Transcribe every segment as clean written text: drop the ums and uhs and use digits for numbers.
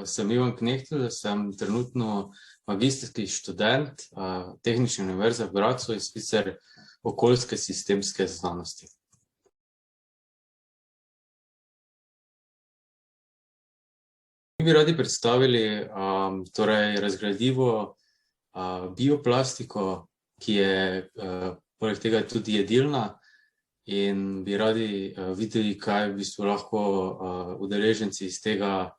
Sem Ivan Knehtelj, sem trenutno magistrski študent Tehnične univerze v Gradcu in sicer okoljske sistemske znanosti. Mi bi radi predstavili razgradivo bioplastiko, ki je poleg tega tudi jedilna, in bi radi videli, kaj v bistvu lahko udeleženci iz tega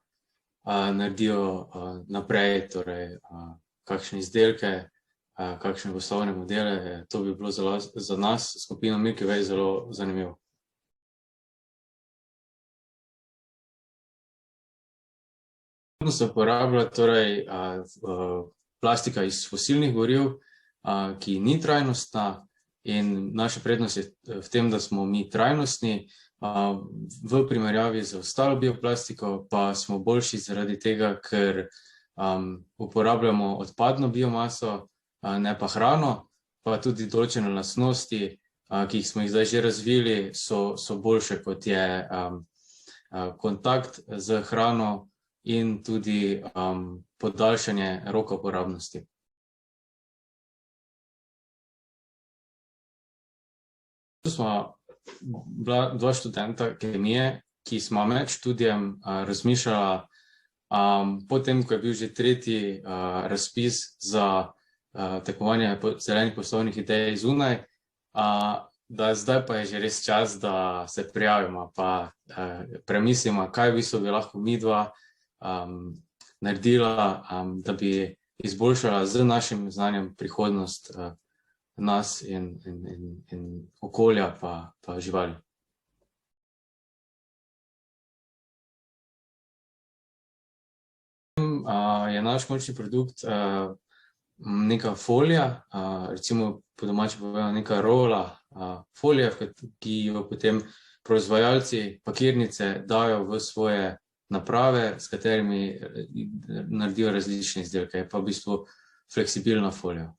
naredijo naprej, torej kakšne izdelke, kakšne poslovne modele. To bi bilo za nas, skupino Milky Way, zelo zanimivo. Se uporablja torej plastika iz fosilnih goriv, ki ni trajnostna, in naša prednost je v tem, da smo mi trajnostni. V primerjavi z ostalo bioplastiko pa smo boljši zaradi tega, ker uporabljamo odpadno biomaso, ne pa hrano, pa tudi določene lastnosti, ki smo jih zdaj že razvili, so boljše, kot je kontakt z hrano in tudi podaljšanje roka uporabnosti. Tu smo bila dva študenta kemije, ki smo med študijem razmišljala, potem, ko je bil že tretji razpis za tekmovanje zelenih poslovnih idej zunaj, da zdaj pa je že res čas, da se prijavimo, pa premislimo, kaj v bistvu bi lahko midva naredila, da bi izboljšala z našim znanjem prihodnost nas in okolja pa živali. Je naš končni produkt neka folija, recimo po domače povedano neka rola folije, ki jo potem proizvajalci pakirnice dajo v svoje naprave, s katerimi naredijo različne izdelke. Je pa v bistvu fleksibilna folija.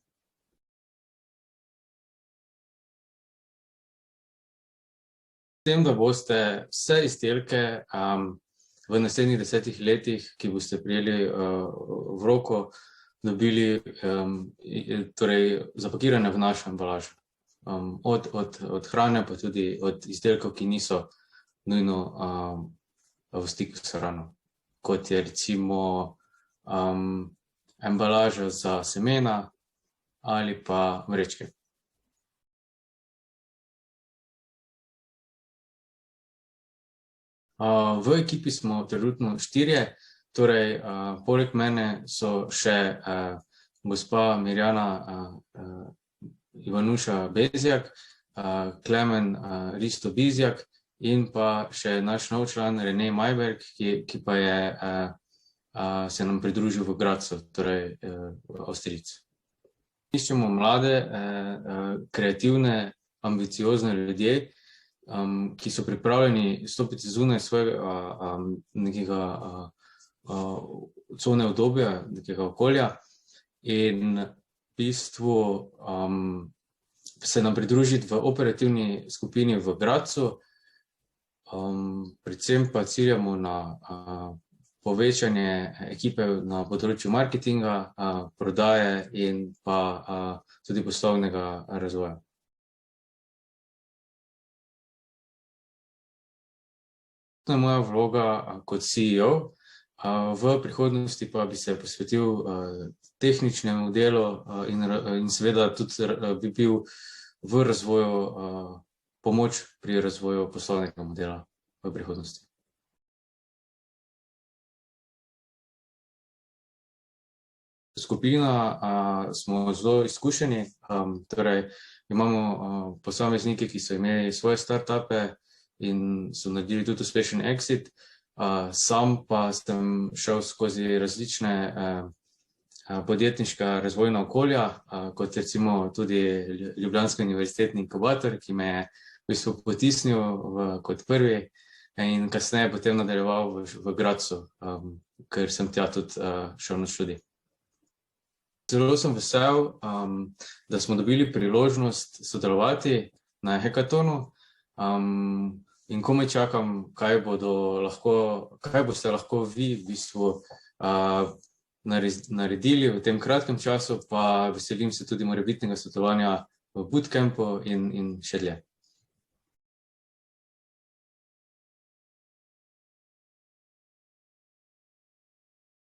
S tem, da boste vse izdelke v naslednjih 10 letih, ki boste prijeli v roko, dobili torej zapakirane v našo embalažo. Od hrane, pa tudi od izdelkov, ki niso nujno v stiku s hrano, kot je recimo embalaža za semena ali pa vrečke. V ekipi smo trenutno 4, torej poleg mene so še gospa Mirjana Ivanuša Bezjak, Klemen Risto Bizjak in pa še naš nov član Rene Majberg, ki pa je se nam pridružil v Gradcu, torej Avstrijec. Iščemo mlade, kreativne, ambiciozne ljudje, ki so pripravljeni stopiti zunaj svojega nekega cone udobja, nekega okolja in v bistvu se nam pridružiti v operativni skupini v Gradcu. Predvsem pa ciljamo na povečanje ekipe na področju marketinga, prodaje in pa tudi poslovnega razvoja. To je moja vloga kot CEO, v prihodnosti pa bi se posvetil tehničnemu delu in seveda tudi bi bil v razvoju, pomoč pri razvoju poslovnega modela v prihodnosti. Skupina smo zelo izkušeni, torej imamo posameznike, ki so imeli svoje startupe in so naredili tudi uspešen exit. Sam pa sem šel skozi različne podjetniška razvojna okolja, kot recimo tudi Ljubljanski univerzitetni inkubator, ki me je v bistvu potisnil kot prvi in kasneje potem nadaljeval v Gradcu, ker sem tja tudi šel na študij. Zelo sem vesel, da smo dobili priložnost sodelovati na hekatonu, in komaj čakam, kaj boste lahko vi v bistvu naredili v tem kratkem času, pa veselim se tudi morebitnega svetovanja v bootcampu in še dlje.